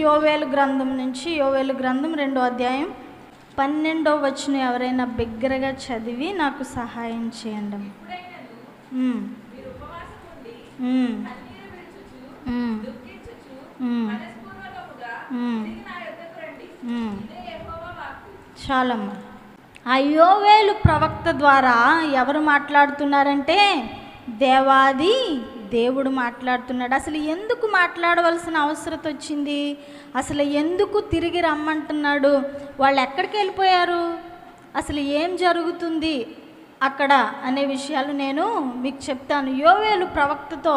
యోవేలు గ్రంథం నుంచి యోవేలు గ్రంథం 2వ అధ్యాయం 12వ వచనం ఎవరైనా బిగ్గరగా చదివి నాకు సహాయం చేయండి. చాలమ్మా. ఆ యోవేలు ప్రవక్త ద్వారా ఎవరు మాట్లాడుతున్నారంటే దేవాది దేవుడు మాట్లాడుతున్నాడు. అసలు ఎందుకు మాట్లాడవలసిన అవసరం వచ్చింది? అసలు ఎందుకు తిరిగి రమ్మంటున్నాడు? వాళ్ళు ఎక్కడికి వెళ్ళిపోయారు? అసలు ఏం జరుగుతుంది అక్కడ అనే విషయాలు నేను మీకు చెప్తాను. యోవేలు ప్రవక్తతో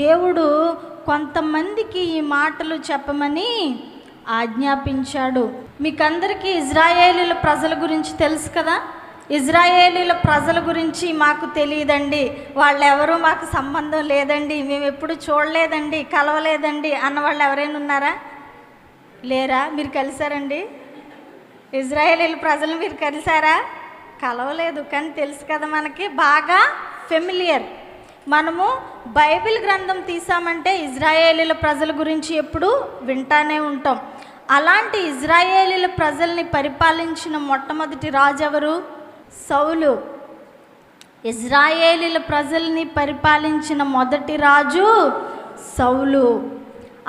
దేవుడు కొంతమందికి ఈ మాటలు చెప్పమని ఆజ్ఞాపించాడు. మీకందరికీ ఇజ్రాయేలీల ప్రజల గురించి తెలుసు కదా. ఇజ్రాయేలీల ప్రజల గురించి మాకు తెలియదండి, వాళ్ళెవరూ మాకు సంబంధం లేదండి, మేము ఎప్పుడు చూడలేదండి, కలవలేదండి అన్న వాళ్ళు ఎవరైనా ఉన్నారా? లేరా? మీరు కలిసారండి? ఇజ్రాయేలీల ప్రజలు మీరు కలిసారా? కలవలేదు, కానీ తెలుసు కదా, మనకి బాగా ఫెమిలియర్. మనము బైబిల్ గ్రంథం తీసామంటే ఇజ్రాయేలీల ప్రజల గురించి ఎప్పుడు వింటానే ఉంటాం. అలాంటి ఇజ్రాయేలీల ప్రజల్ని పరిపాలించిన మొట్టమొదటి రాజు ఎవరు? సౌలు. ఇజ్రాయేలీల ప్రజల్ని పరిపాలించిన మొదటి రాజు సౌలు.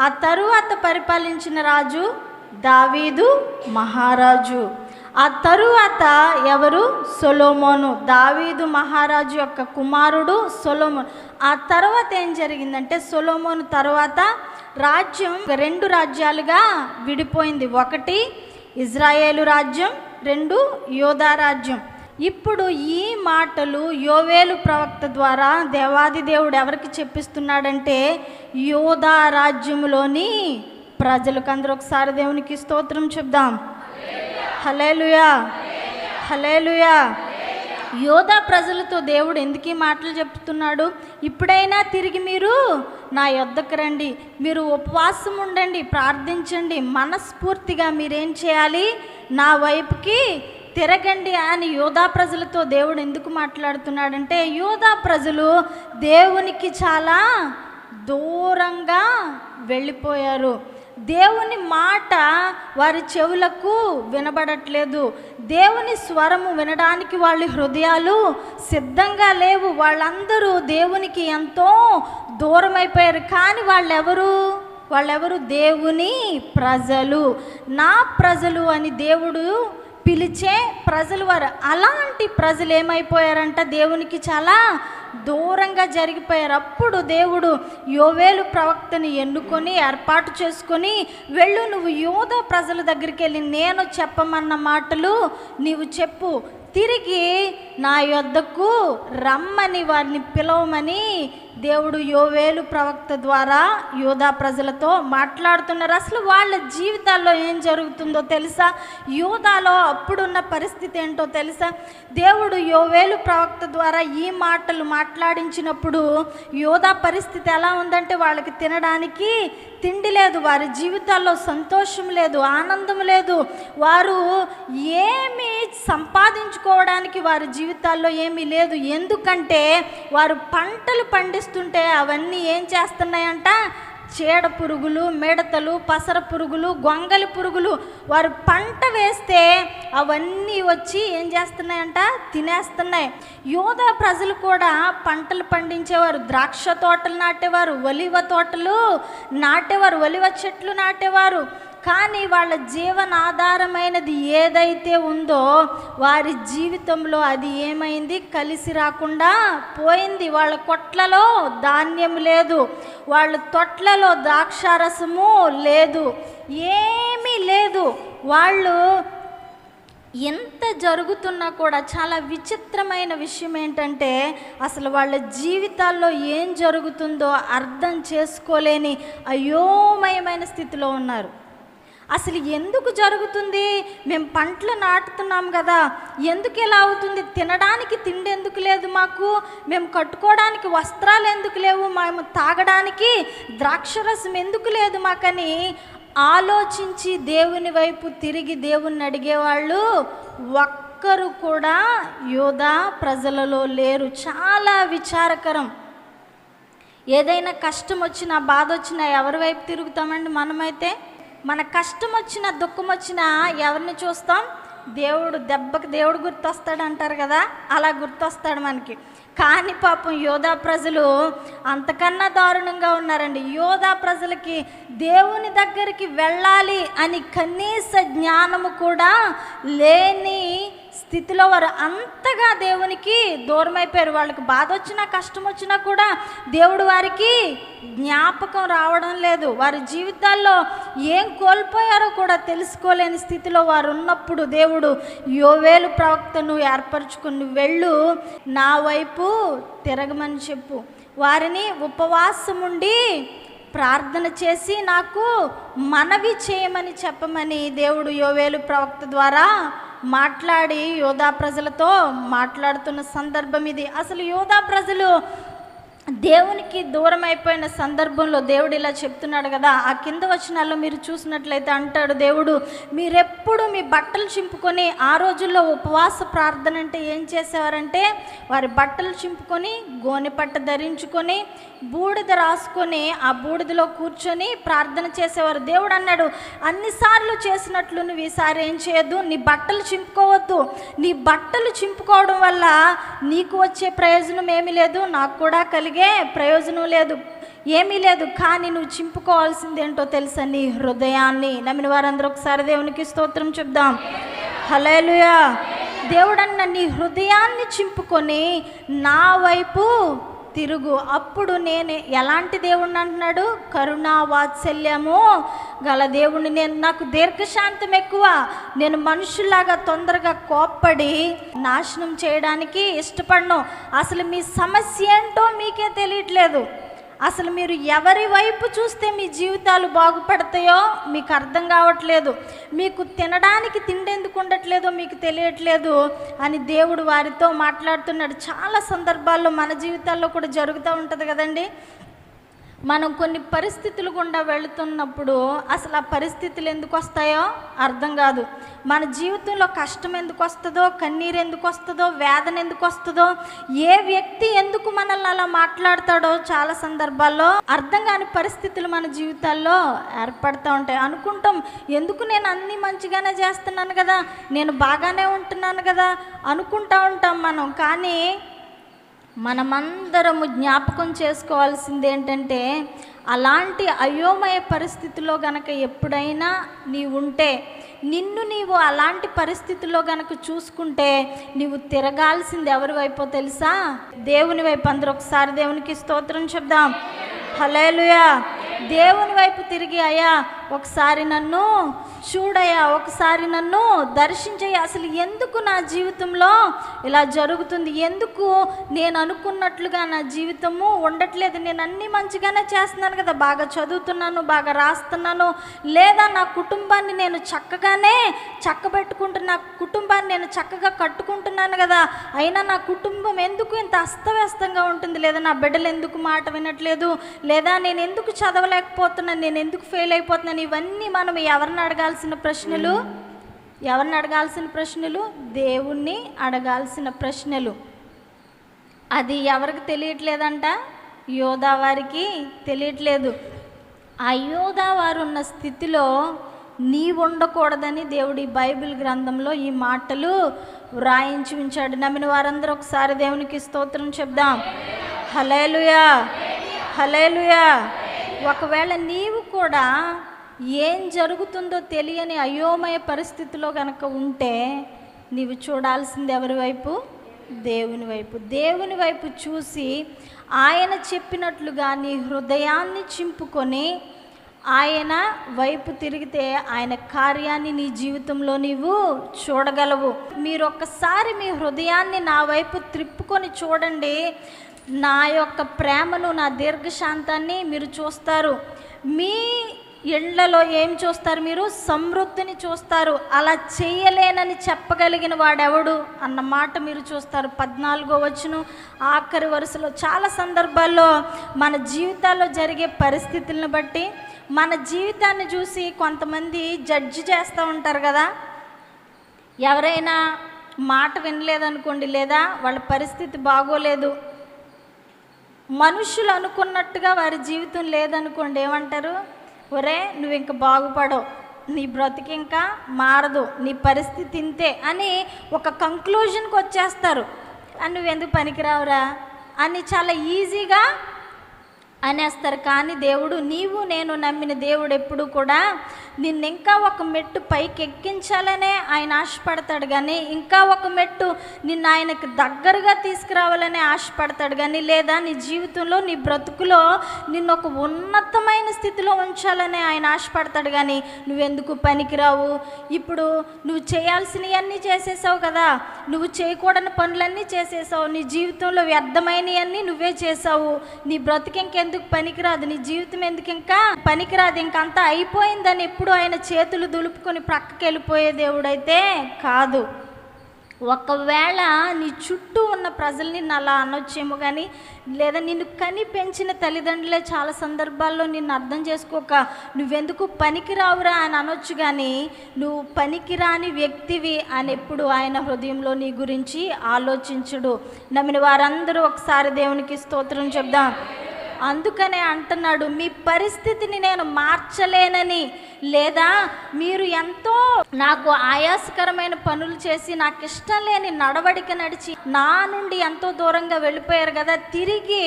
ఆ తరువాత పరిపాలించిన రాజు దావీదు మహారాజు. ఆ తరువాత ఎవరు? సొలొమోను. దావీదు మహారాజు యొక్క కుమారుడు సొలొమోను. ఆ తర్వాత ఏం జరిగిందంటే సొలొమోను తర్వాత రాజ్యం 2 రాజ్యాలుగా విడిపోయింది. ఒకటి ఇజ్రాయేలు రాజ్యం, 2 యోధా రాజ్యం. ఇప్పుడు ఈ మాటలు యోవేలు ప్రవక్త ద్వారా దేవాది దేవుడు ఎవరికి చెప్పిస్తున్నాడంటే యోధా రాజ్యములోని ప్రజలకు. అందరూ ఒకసారి దేవునికి స్తోత్రం చెప్దాం. హల్లెలూయా, హల్లెలూయా. యోధా ప్రజలతో దేవుడు ఎందుకు ఈ మాటలు చెప్తున్నాడు? ఇప్పుడైనా తిరిగి మీరు నా యొద్దకు రండి, మీరు ఉపవాసం ఉండండి, ప్రార్థించండి, మనస్ఫూర్తిగా మీరేం చేయాలి? నా వైపుకి తిరగండి అని యోధా ప్రజలతో దేవుడు ఎందుకు మాట్లాడుతున్నాడంటే యోధా ప్రజలు దేవునికి చాలా దూరంగా వెళ్ళిపోయారు. దేవుని మాట వారి చెవులకు వినబడట్లేదు. దేవుని స్వరము వినడానికి వాళ్ళ హృదయాలు సిద్ధంగా లేవు. వాళ్ళందరూ దేవునికి ఎంతో దూరం అయిపోయారు. కానీ వాళ్ళెవరు? దేవుని ప్రజలు, నా ప్రజలు అని దేవుడు పిలిచే ప్రజలు వారు. అలాంటి ప్రజలు ఏమైపోయారంట? దేవునికి చాలా దూరంగా జరిగిపోయారు. అప్పుడు దేవుడు యోవేలు ప్రవక్తని ఎన్నుకొని ఏర్పాటు చేసుకొని, వెళ్ళు, నువ్వు యోధా ప్రజల దగ్గరికి వెళ్ళి నేను చెప్పమన్న మాటలు నీవు చెప్పు, తిరిగి నా యొద్దకు రమ్మని వారిని పిలవమని దేవుడు యోవేలు ప్రవక్త ద్వారా యోధా ప్రజలతో మాట్లాడుతున్నారు. అసలు వాళ్ళ జీవితాల్లో ఏం జరుగుతుందో తెలుసా? యోధాలో అప్పుడున్న పరిస్థితి ఏంటో తెలుసా? దేవుడు యోవేలు ప్రవక్త ద్వారా ఈ మాటలు మాట్లాడించినప్పుడు యోధా పరిస్థితి ఎలా ఉందంటే వాళ్ళకి తినడానికి తిండి లేదు, వారి జీవితాల్లో సంతోషం లేదు, ఆనందం లేదు, వారు ఏమి సంపాదించుకోవడానికి వారి జీవితాల్లో ఏమీ లేదు. ఎందుకంటే వారు పంటలు పండిస్తుంటే అవన్నీ ఏం చేస్తున్నాయంట? చీడ పురుగులు, మిడతలు, పసర పురుగులు, గొంగలి పురుగులు వారు పంట వేస్తే అవన్నీ వచ్చి ఏం చేస్తున్నాయంట? తినేస్తున్నాయి. యోధా ప్రజలు కూడా పంటలు పండించేవారు, ద్రాక్ష తోటలు నాటేవారు, ఒలివ తోటలు నాటేవారు, ఒలివ చెట్లు నాటేవారు. కానీ వాళ్ళ జీవనాధారమైనది ఏదైతే ఉందో వారి జీవితంలో అది ఏమైంది? కలిసి రాకుండా పోయింది. వాళ్ళ కొట్లలో ధాన్యం లేదు, వాళ్ళ తొట్లలో ద్రాక్షారసము లేదు, ఏమీ లేదు. వాళ్ళు ఎంత జరుగుతున్నా కూడా చాలా విచిత్రమైన విషయం ఏంటంటే అసలు వాళ్ళ జీవితాల్లో ఏం జరుగుతుందో అర్థం చేసుకోలేని అయోమయమైన స్థితిలో ఉన్నారు. అసలు ఎందుకు జరుగుతుంది? మేము పంటలు నాటుతున్నాం కదా, ఎందుకు ఇలా అవుతుంది? తినడానికి తిండి ఎందుకు లేదు మాకు? మేము కట్టుకోవడానికి వస్త్రాలు ఎందుకు లేవు? మేము తాగడానికి ద్రాక్షరసం ఎందుకు లేదు మాకని ఆలోచించి దేవుని వైపు తిరిగి దేవుణ్ణి అడిగేవాళ్ళు ఒక్కరు కూడా యోధా ప్రజలలో లేరు. చాలా విచారకరం. ఏదైనా కష్టం వచ్చినా బాధ వచ్చినా ఎవరి వైపు తిరుగుతామండి? మనమైతే మన కష్టం వచ్చినా దుఃఖం వచ్చినా ఎవరిని చూస్తాం? దెబ్బకి దేవుడు గుర్తొస్తాడు అంటారు కదా, అలా గుర్తొస్తాడు మనకి. కానీ పాపం యోధా ప్రజలు అంతకన్నా దారుణంగా ఉన్నారండి. యోధా ప్రజలకి దేవుని దగ్గరికి వెళ్ళాలి అని కనీస జ్ఞానము కూడా లేని స్థితిలో వారు అంతగా దేవునికి దూరం అయిపోయారు. వాళ్ళకి బాధ వచ్చినా కష్టం వచ్చినా కూడా దేవుడు వారికి జ్ఞాపకం రావడం లేదు. వారి జీవితాల్లో ఏం కోల్పోయారో కూడా తెలుసుకోలేని స్థితిలో వారు ఉన్నప్పుడు దేవుడు యోవేలు ప్రవక్తను ఏర్పరచుకుని, వెళ్ళు, నా వైపు తిరగమని చెప్పు, వారిని ఉపవాసం ఉండి ప్రార్థన చేసి నాకు మనవి చేయమని చెప్పమని దేవుడు యోవేలు ప్రవక్త ద్వారా మాట్లాడి యోధా ప్రజలతో మాట్లాడుతున్న సందర్భం ఇది. అసలు యోధా ప్రజలు దేవునికి దూరం అయిపోయిన సందర్భంలో దేవుడు ఇలా చెప్తున్నాడు కదా. ఆ కింద వచనాల్లో మీరు చూసినట్లయితే అంటాడు దేవుడు, మీరెప్పుడు మీ బట్టలు చింపుకొని, ఆ రోజుల్లో ఉపవాస ప్రార్థన అంటే ఏం చేసేవారంటే వారి బట్టలు చింపుకొని గోనెపట్ట ధరించుకొని బూడిద రాసుకొని ఆ బూడిదలో కూర్చొని ప్రార్థన చేసేవారు. దేవుడు అన్నాడు, అన్నిసార్లు చేసినట్లు నువ్వు ఈసారి ఏం చేయొద్దు, నీ బట్టలు చింపుకోవద్దు. నీ బట్టలు చింపుకోవడం వల్ల నీకు వచ్చే ప్రయోజనం ఏమీ లేదు, నాకు కూడా కలిగే ప్రయోజనం లేదు, ఏమీ లేదు. కానీ నువ్వు చింపుకోవాల్సింది ఏంటో తెలుసా? నీ హృదయాన్ని. నమ్మిన వారందరూ ఒకసారి దేవునికి స్తోత్రం చెప్దాం. హల్లెలూయా. దేవుడు అన్న నీ హృదయాన్ని చింపుకొని నా వైపు తిరుగు. అప్పుడు నేను ఎలాంటి దేవుణ్ణి అంటున్నాడు? కరుణా వాత్సల్యము గల దేవుణ్ణి. నాకు దీర్ఘశాంతం ఎక్కువ. నేను మనుషుల్లాగా తొందరగా కోప్పడి నాశనం చేయడానికి ఇష్టపడను. అసలు మీ సమస్య ఏంటో మీకే తెలియట్లేదు. అసలు మీరు ఎవరి వైపు చూస్తే మీ జీవితాలు బాగుపడతాయో మీకు అర్థం కావట్లేదు. మీకు తినడానికి తిండి ఎందుకు ఉండట్లేదో మీకు తెలియట్లేదు అని దేవుడు వారితో మాట్లాడుతున్నాడు. చాలా సందర్భాల్లో మన జీవితాల్లో కూడా జరుగుతూ ఉంటుంది కదండి. మనం కొన్ని పరిస్థితులు గుండా వెళుతున్నప్పుడు అసలు ఆ పరిస్థితులు ఎందుకు వస్తాయో అర్థం కాదు. మన జీవితంలో కష్టం ఎందుకు వస్తుందో, కన్నీరు ఎందుకు వస్తుందో, వేదన ఎందుకు వస్తుందో, ఏ వ్యక్తి ఎందుకు మనల్ని అలా మాట్లాడతాడో చాలా సందర్భాల్లో అర్థం కాని పరిస్థితులు మన జీవితాల్లో ఏర్పడుతూ ఉంటాయి. అనుకుంటాం, ఎందుకు నేను అన్నీ మంచిగానే చేస్తున్నాను కదా, నేను బాగానే ఉంటున్నాను కదా అనుకుంటూ ఉంటాం మనం. కానీ మనమందరము జ్ఞాపకం చేసుకోవాల్సింది ఏంటంటే, అలాంటి అయోమయ పరిస్థితిలో గనక ఎప్పుడైనా నీవు ఉంటే, నిన్ను నీవు అలాంటి పరిస్థితుల్లో గనక చూసుకుంటే నీవు తిరగాల్సింది ఎవరి వైపో తెలుసా? దేవుని వైపు. అందరూ ఒకసారి దేవునికి స్తోత్రం చెప్దాం. హల్లెలూయా. దేవుని వైపు తిరిగి, అయ్యా ఒకసారి నన్ను చూడయ్యా, ఒకసారి నన్ను దర్శించయ్యా. అసలు ఎందుకు నా జీవితంలో ఇలా జరుగుతుంది? ఎందుకు నేను అనుకున్నట్లుగా నా జీవితము ఉండట్లేదు? నేను అన్నీ మంచిగానే చేస్తున్నాను కదా, బాగా చదువుతున్నాను, బాగా రాస్తున్నాను, లేదా నా కుటుంబాన్ని నేను చక్కగానే చక్కబెట్టుకుంటున్నా, నా కుటుంబాన్ని నేను చక్కగా కట్టుకుంటున్నాను కదా, అయినా నా కుటుంబం ఎందుకు ఇంత అస్తవ్యస్తంగా ఉంటుంది? లేదా నా బిడ్డలు ఎందుకు మాట వినట్లేదు? లేదా నేను ఎందుకు చదవలేకపోతున్నాను? నేను ఎందుకు ఫెయిల్ అయిపోతున్నాను? ఇవన్నీ మనం ఎవరిని అడగాల్సిన ప్రశ్నలు? ఎవరిని అడగాల్సిన ప్రశ్నలు? దేవుణ్ణి అడగాల్సిన ప్రశ్నలు. అది ఎవరికి తెలియట్లేదంట? యోధా వారికి తెలియట్లేదు. ఆ యోధా వారు ఉన్న స్థితిలో నీవు ఉండకూడదని దేవుడు ఈ బైబిల్ గ్రంథంలో ఈ మాటలు వ్రాయించి ఉంచాడు. నమ్మిన వారందరూ ఒకసారి దేవునికి స్తోత్రం చెప్దాం. హల్లెలూయా, హల్లెలూయా. ఒకవేళ నీవు కూడా ఏం జరుగుతుందో తెలియని అయోమయ పరిస్థితిలో కనుక ఉంటే నీవు చూడాల్సింది ఎవరి వైపు? దేవుని వైపు. దేవుని వైపు చూసి ఆయన చెప్పినట్లుగా నీ హృదయాన్ని చింపుకొని ఆయన వైపు తిరిగితే ఆయన కార్యాన్ని నీ జీవితంలో నీవు చూడగలవు. మీరు ఒక్కసారి మీ హృదయాన్ని నా వైపు త్రిప్పుకొని చూడండి. నా యొక్క ప్రేమను, నా దీర్ఘశాంతాన్ని మీరు చూస్తారు. మీ ఇళ్లలో ఏం చూస్తారు? మీరు సమృద్ధిని చూస్తారు. అలా చేయలేనని చెప్పగలిగిన వాడెవడు అన్న మాట మీరు చూస్తారు. 14వ వచనం ఆఖరి వరుసలో చాలా సందర్భాల్లో మన జీవితాల్లో జరిగే పరిస్థితులను బట్టి మన జీవితాన్ని చూసి కొంతమంది జడ్జి చేస్తూ ఉంటారు కదా. ఎవరైనా మాట వినలేదనుకోండి, లేదా వాళ్ళ పరిస్థితి బాగోలేదు, మనుషులు అనుకున్నట్టుగా వారి జీవితం లేదనుకోండి, ఏమంటారు? ఒరే నువ్వు ఇంక బాగుపడవు, నీ బ్రతికి ఇంకా మారదు, నీ పరిస్థితి ఇంతే అని ఒక కంక్లూజన్కి వచ్చేస్తారు. అని నువ్వెందుకు పనికిరావురా అని చాలా ఈజీగా అనేస్తారు. కానీ దేవుడు, నీవు నేను నమ్మిన దేవుడు ఎప్పుడు కూడా నిన్ను ఇంకా ఒక మెట్టు పైకి ఎక్కించాలనే ఆయన ఆశపడతాడు కానీ, ఇంకా ఒక మెట్టు నిన్ను ఆయనకు దగ్గరగా తీసుకురావాలనే ఆశపడతాడు కానీ, లేదా నీ జీవితంలో నీ బ్రతుకులో నిన్ను ఒక ఉన్నతమైన స్థితిలో ఉంచాలనే ఆయన ఆశపడతాడు కానీ, నువ్వెందుకు పనికిరావు, ఇప్పుడు నువ్వు చేయాల్సినవన్నీ చేసేసావు కదా, నువ్వు చేయకూడని పనులన్నీ చేసేసావు, నీ జీవితంలో వ్యర్థమైనవన్నీ నువ్వే చేసావు, నీ బ్రతుకు ఇంకెందుకు పనికిరాదు, నీ జీవితం ఎందుకు ఇంకా పనికిరాదు, ఇంకంతా అయిపోయిందని ఎప్పుడు ఆయన చేతులు దులుపుకొని ప్రక్కకి వెళ్ళిపోయే దేవుడైతే కాదు. ఒకవేళ నీ చుట్టూ ఉన్న ప్రజల్ని నిన్ను అలా అనొచ్చేమో కానీ, లేదా నిన్ను కని పెంచిన తల్లిదండ్రులే చాలా సందర్భాల్లో నిన్ను అర్థం చేసుకోక నువ్వెందుకు పనికిరావురా అని అనొచ్చు కానీ, నువ్వు పనికిరాని వ్యక్తివి అని ఎప్పుడు ఆయన హృదయంలో నీ గురించి ఆలోచించుడు. నమ్మిన వారందరూ ఒకసారి దేవునికి స్తోత్రం చెప్దాం. అందుకనే అంటున్నాడు, మీ పరిస్థితిని నేను మార్చలేనని, లేదా మీరు ఎంతో నాకు ఆయాసకరమైన పనులు చేసి నాకు ఇష్టం లేని నడవడిక నడిచి నా నుండి ఎంతో దూరంగా వెళ్ళిపోయారు కదా, తిరిగి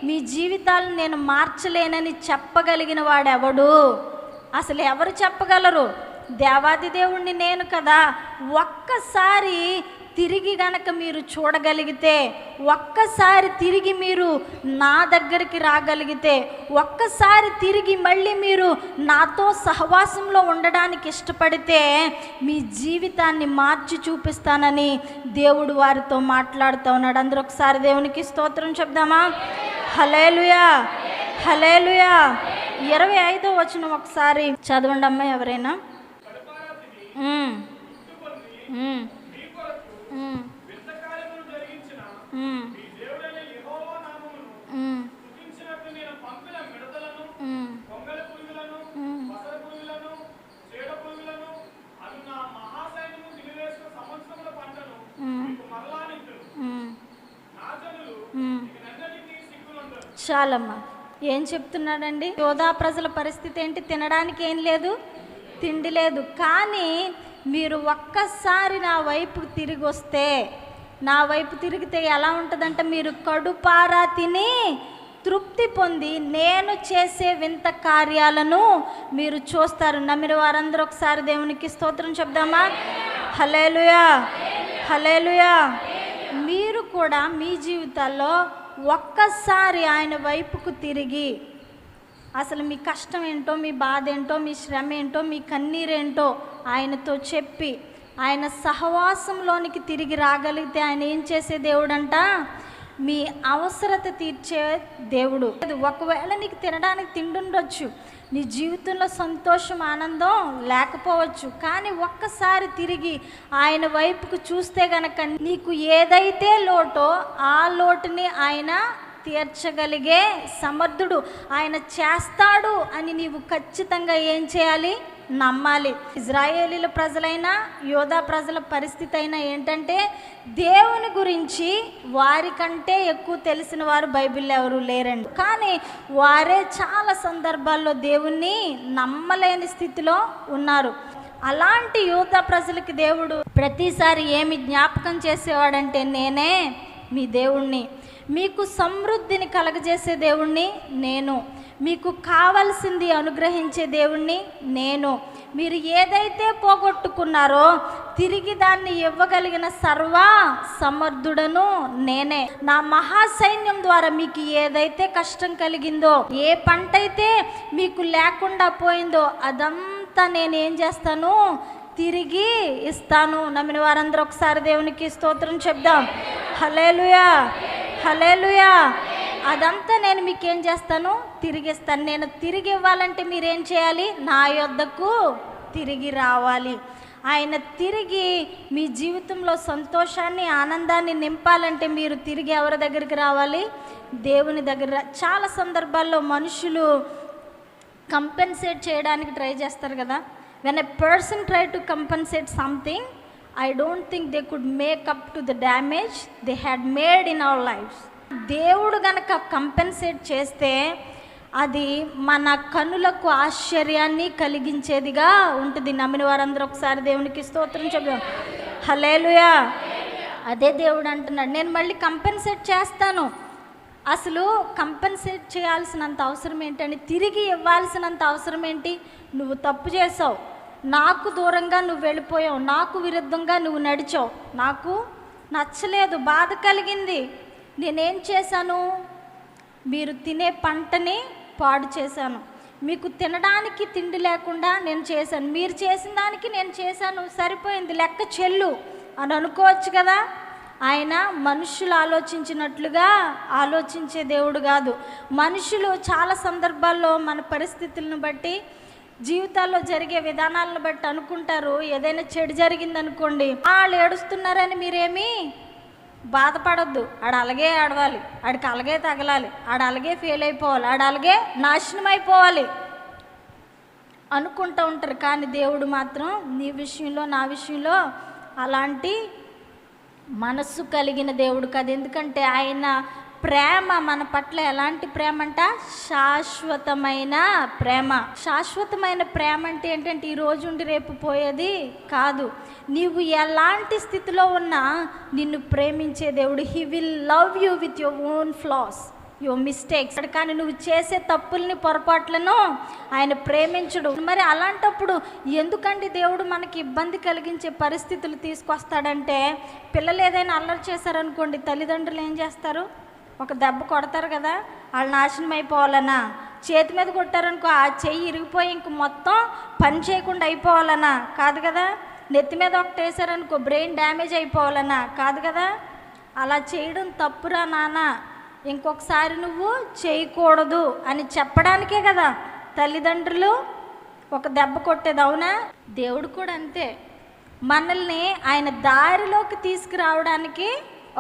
మీ జీవితాలను నేను మార్చలేనని చెప్పగలిగిన వాడెవడు? అసలు ఎవరు చెప్పగలరు? దేవాది దేవుణ్ణి నేను కదా. ఒక్కసారి తిరిగి గనక మీరు చూడగలిగితే, ఒక్కసారి తిరిగి మీరు నా దగ్గరికి రాగలిగితే, ఒక్కసారి తిరిగి మళ్ళీ మీరు నాతో సహవాసంలో ఉండడానికి ఇష్టపడితే మీ జీవితాన్ని మార్చి చూపిస్తానని దేవుడు వారితో మాట్లాడుతూ ఉన్నాడు. అందరూ ఒకసారి దేవునికి స్తోత్రం చెప్దామా? హల్లెలూయా, హల్లెలూయా. 25వ వచనం ఒకసారి చదవండి అమ్మ ఎవరైనా. చాలమ్మా. ఏం చెప్తున్నాడండి? యోధా ప్రజల పరిస్థితి ఏంటి? తినడానికి ఏం లేదు, తిండి లేదు. కానీ మీరు ఒక్కసారి నా వైపు తిరిగి వస్తే, నా వైపు తిరిగితే ఎలా ఉంటుందంటే, మీరు కడుపారా తిని తృప్తి పొంది నేను చేసే వింత కార్యాలను మీరు చూస్తారు. నమ్మిన వారందరూ ఒకసారి దేవునికి స్తోత్రం చెప్దామా? హల్లెలూయా, హల్లెలూయా. మీరు కూడా మీ జీవితాల్లో ఒక్కసారి ఆయన వైపుకు తిరిగి, అసలు మీ కష్టం ఏంటో, మీ బాధ ఏంటో, మీ శ్రమ ఏంటో, మీ కన్నీరేంటో ఆయనతో చెప్పి ఆయన సహవాసంలోనికి తిరిగి రాగలిగితే ఆయన ఏం చేసే దేవుడంట? మీ అవసరత తీర్చే దేవుడు. ఒకవేళ నీకు తినడానికి తిండి ఉండొచ్చు, నీ జీవితంలో సంతోషం ఆనందం లేకపోవచ్చు, కానీ ఒక్కసారి తిరిగి ఆయన వైపుకు చూస్తే గనక నీకు ఏదైతే లోటో ఆ లోటుని ఆయన తీర్చగలిగే సమర్థుడు, ఆయన చేస్తాడు అని నీవు ఖచ్చితంగా ఏం చేయాలి? నమ్మాలి. ఇజ్రాయేలీల ప్రజలైనా యోధా ప్రజల పరిస్థితి అయినా ఏంటంటే, దేవుని గురించి వారికంటే ఎక్కువ తెలిసిన వారు బైబిల్లో ఎవరు లేరండి. కానీ వారే చాలా సందర్భాల్లో దేవుణ్ణి నమ్మలేని స్థితిలో ఉన్నారు. అలాంటి యోధా ప్రజలకి దేవుడు ప్రతిసారి ఏమి జ్ఞాపకం చేసేవాడంటే, నేనే మీ దేవుణ్ణి, మీకు సమృద్ధిని కలగజేసే దేవుణ్ణి నేను, మీకు కావలసింది అనుగ్రహించే దేవుణ్ణి నేను, మీరు ఏదైతే పోగొట్టుకున్నారో తిరిగి దాన్ని ఇవ్వగలిగిన సర్వ సమర్థుడను నేనే. నా మహాసైన్యం ద్వారా మీకు ఏదైతే కష్టం కలిగిందో, ఏ పంట అయితే మీకు లేకుండా పోయిందో అదంతా నేనేం చేస్తాను? తిరిగి ఇస్తాను. నమ్మిన వారందరూ ఒకసారి దేవునికి స్తోత్రం చెప్దాం. హల్లెలూయా, హల్లెలూయా. అదంతా నేను మీకేం చేస్తాను? తిరిగిస్తాను. నేను తిరిగి ఇవ్వాలంటే మీరేం చేయాలి? నా యొద్దకు తిరిగి రావాలి. ఆయన తిరిగి మీ జీవితంలో సంతోషాన్ని ఆనందాన్ని నింపాలంటే మీరు తిరిగి ఎవరి దగ్గరికి రావాలి? దేవుని దగ్గర. చాలా సందర్భాల్లో మనుషులు కంపెన్సేట్ చేయడానికి ట్రై చేస్తారు కదా. When a person try to compensate something, I don't think they could make up to the damage they had made in our lives. దేవుడు గనక కంపెన్సేట్ చేస్తే అది మన కనులకు ఆశ్చర్యాన్ని కలిగించేదిగా ఉంటుంది. నమ్మిన వారందరూ ఒకసారి దేవునికి స్తోత్రం చెప్దాం. హల్లెలూయా. అదే దేవుడు అంటున్నాడు, నేను మళ్ళీ కంపెన్సేట్ చేస్తాను. అసలు కంపెన్సేట్ చేయాల్సినంత అవసరం ఏంటని, తిరిగి ఇవ్వాల్సినంత అవసరం ఏంటి? నువ్వు తప్పు చేసావు, నాకు దూరంగా నువ్వు వెళ్ళిపోయావు, నాకు విరుద్ధంగా నువ్వు నడిచావు, నాకు నచ్చలేదు, బాధ కలిగింది. నేనేం చేశాను? మీరు తినే పంటని పాడు చేశాను, మీకు తినడానికి తిండి లేకుండా నేను చేశాను, మీరు చేసిన దానికి నేను చేశాను, సరిపోయింది, లెక్క చెల్లు అని అనుకోవచ్చు కదా. ఆయన మనుషులు ఆలోచించినట్లుగా ఆలోచించే దేవుడు కాదు. మనుషులు చాలా సందర్భాల్లో మన పరిస్థితులను బట్టి, జీవితాల్లో జరిగే విధానాలను బట్టి అనుకుంటారు, ఏదైనా చెడు జరిగిందనుకోండి, వాళ్ళు ఏడుస్తున్నారని మీరేమీ బాధపడద్దు, ఆడు అలాగే ఆడవాలి, ఆడికి అలాగే తగలాలి, ఆడు అలాగే ఫెయిల్ అయిపోవాలి, ఆడు అలాగే నాశనం అయిపోవాలి అనుకుంటూ ఉంటారు. కానీ దేవుడు మాత్రం నీ విషయంలో నా విషయంలో అలాంటి మనస్సు కలిగిన దేవుడు కాదు. ఎందుకంటే ఆయన ప్రేమ మన పట్ల ఎలాంటి ప్రేమ అంట? శాశ్వతమైన ప్రేమ. శాశ్వతమైన ప్రేమ అంటే ఏంటంటే ఈ రోజు ఉండి రేపు పోయేది కాదు. నీవు ఎలాంటి స్థితిలో ఉన్నా నిన్ను ప్రేమించే దేవుడు. He will love you with your own floss, your mistakes. కానీ నువ్వు చేసే తప్పుల్ని, పొరపాట్లను ఆయన ప్రేమించడు. మరి అలాంటప్పుడు ఎందుకండి దేవుడు మనకి ఇబ్బంది కలిగించే పరిస్థితులు తీసుకొస్తాడంటే, పిల్లలు ఏదైనా అల్లరి చేశారనుకోండి, తల్లిదండ్రులు ఏం చేస్తారు? ఒక దెబ్బ కొడతారు కదా, వాళ్ళు నాశనం అయిపోవాలన్నా. చేతి మీద కొట్టారనుకో, ఆ చెయ్యి ఇరిగిపోయి ఇంక మొత్తం పని చేయకుండా అయిపోవాలన్నా కాదు కదా. నెత్తి మీద ఒకటి వేసారనుకో, బ్రెయిన్ డ్యామేజ్ అయిపోవాలన్నా కాదు కదా. అలా చేయడం తప్పురా నాన్న, ఇంకొకసారి నువ్వు చేయకూడదు అని చెప్పడానికే కదా తల్లిదండ్రులు ఒక దెబ్బ కొట్టేది, అవునా? దేవుడు కూడా అంతే. మనల్ని ఆయన దారిలోకి తీసుకురావడానికి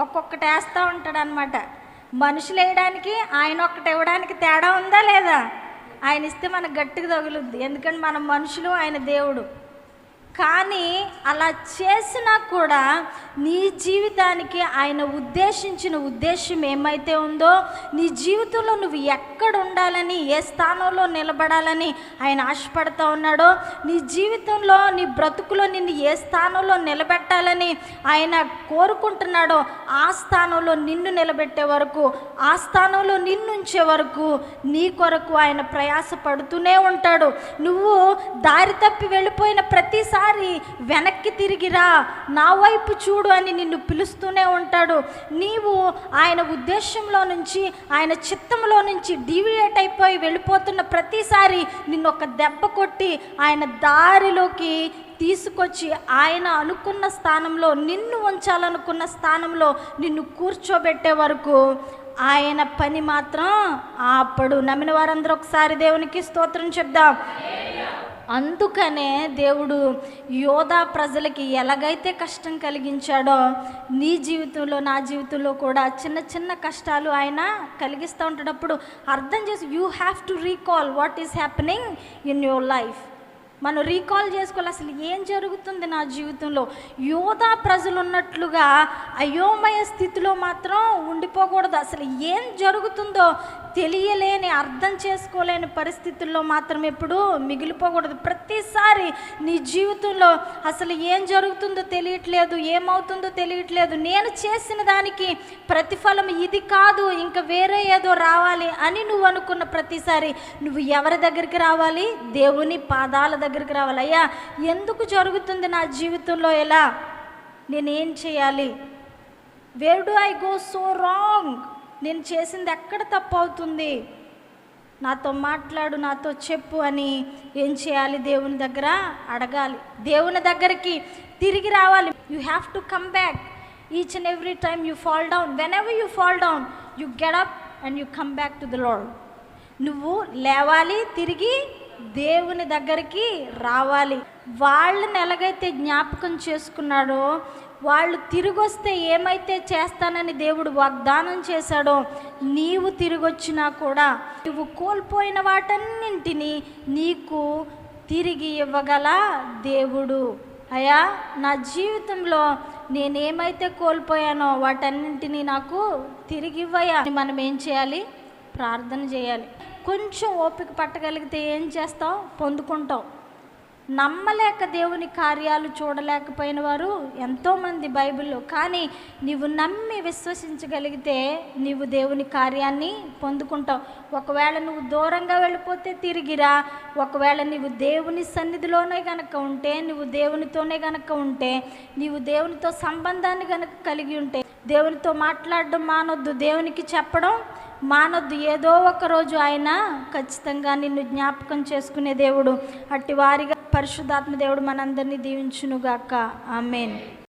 ఒక్కొక్కటి వేస్తూ ఉంటాడు అనమాట. మనుషులు వేయడానికి, ఆయన ఒక్కటి ఇవ్వడానికి తేడా ఉందా లేదా? ఆయన ఇస్తే మనకు గట్టిగా తగులుద్ది, ఎందుకంటే మనం మనుషులు, ఆయన దేవుడు. కానీ అలా చేసినా కూడా నీ జీవితానికి ఆయన ఉద్దేశించిన ఉద్దేశం ఏమైతే ఉందో, నీ జీవితంలో నువ్వు ఎక్కడ ఉండాలని, ఏ స్థానంలో నిలబడాలని ఆయన ఆశపడుతూ ఉన్నాడో, నీ జీవితంలో, నీ బ్రతుకులో నిన్ను ఏ స్థానంలో నిలబెట్టాలని ఆయన కోరుకుంటున్నాడో ఆ స్థానంలో నిన్ను నిలబెట్టే వరకు, ఆ స్థానంలో నిన్నుంచే వరకు నీ కొరకు ఆయన ప్రయాస పడుతూనే ఉంటాడు. నువ్వు దారి తప్పి వెళ్ళిపోయిన ప్రతిసారి వెనక్కి తిరిగిరా, నా వైపు చూడు అని నిన్ను పిలుస్తూనే ఉంటాడు. నీవు ఆయన ఉద్దేశంలో నుంచి, ఆయన చిత్తంలో నుంచి డీవియేట్ అయిపోయి వెళ్ళిపోతున్న ప్రతిసారి నిన్ను ఒక దెబ్బ కొట్టి ఆయన దారిలోకి తీసుకొచ్చి, ఆయన అనుకున్న స్థానంలో, నిన్ను ఉంచాలనుకున్న స్థానంలో నిన్ను కూర్చోబెట్టే వరకు ఆయన పని మాత్రం ఆపడు. నమ్మిన వారందరూ ఒకసారి దేవునికి స్తోత్రం చెప్దాం. అందుకనే దేవుడు యోధా ప్రజలకి ఎలాగైతే కష్టం కలిగించాడో, నీ జీవితంలో, నా జీవితంలో కూడా చిన్న చిన్న కష్టాలు ఆయన కలిగిస్తూ ఉంటాడప్పుడు అర్థం చేసి, you have to recall what is happening in your life. మనం రీకాల్ చేసుకోవాలి, అసలు ఏం జరుగుతుంది నా జీవితంలో. యోధా ప్రజలు ఉన్నట్లుగా అయోమయ స్థితిలో మాత్రం ఉండిపోకూడదు. అసలు ఏం జరుగుతుందో తెలియలేని, అర్థం చేసుకోలేని పరిస్థితుల్లో మాత్రం ఎప్పుడు మిగిలిపోకూడదు. ప్రతిసారి నీ జీవితంలో అసలు ఏం జరుగుతుందో తెలియట్లేదు, ఏమవుతుందో తెలియట్లేదు, నేను చేసిన దానికి ప్రతిఫలం ఇది కాదు, ఇంకా వేరే ఏదో రావాలి అని నువ్వు అనుకున్న ప్రతిసారి నువ్వు ఎవరి దగ్గరికి రావాలి? దేవుని పాదాల దగ్గరికి రావాలి. అయ్యా, ఎందుకు జరుగుతుంది నా జీవితంలో, ఎలా, నేనేం చేయాలి? Wear do I go so wrong? నేను చేసింది ఎక్కడ తప్పు అవుతుంది? నాతో మాట్లాడు, నాతో చెప్పు అని ఏం చేయాలి? దేవుని దగ్గర అడగాలి, దేవుని దగ్గరికి తిరిగి రావాలి. You have to come back each and every time you fall down. When ever you fall down, you get up and you come back to the lord. నువ్వు లేవాలి, తిరిగి దేవుని దగ్గరికి రావాలి. వాళ్ళని ఎలాగైతే జ్ఞాపకం చేసుకున్నాడో, వాళ్ళు తిరిగి వస్తే ఏమైతే చేస్తానని దేవుడు వాగ్దానం చేశాడో, నీవు తిరిగి వచ్చినా కూడా నువ్వు కోల్పోయిన వాటన్నింటినీ నీకు తిరిగి ఇవ్వగల దేవుడు. అయ్యా, నా జీవితంలో నేనేమైతే కోల్పోయానో వాటన్నింటినీ నాకు తిరిగి ఇవ్వయా. మనం ఏం చేయాలి? ప్రార్థన చేయాలి. కొంచెం ఓపిక పట్టగలిగితే ఏం చేస్తావు? పొందుకుంటావు. నమ్మలేక దేవుని కార్యాలు చూడలేకపోయిన వారు ఎంతోమంది బైబిల్లో. కానీ నీవు నమ్మి విశ్వసించగలిగితే నీవు దేవుని కార్యాన్ని పొందుకుంటావు. ఒకవేళ నువ్వు దూరంగా వెళ్ళిపోతే తిరిగిరా. ఒకవేళ నీవు దేవుని సన్నిధిలోనే గనక ఉంటే, నువ్వు దేవునితోనే గనక ఉంటే, నీవు దేవునితో సంబంధాన్ని గనక కలిగి ఉంటే, దేవునితో మాట్లాడడం మానొద్దు, దేవునికి చెప్పడం మానొద్దు. ఏదో ఒక రోజు ఆయన ఖచ్చితంగా నిన్ను జ్ఞాపకం చేసుకునే దేవుడు. అట్టి వారిగా పరిశుద్ధాత్మ దేవుడు మనందరినీ దీవించునుగాక. ఆమేన్.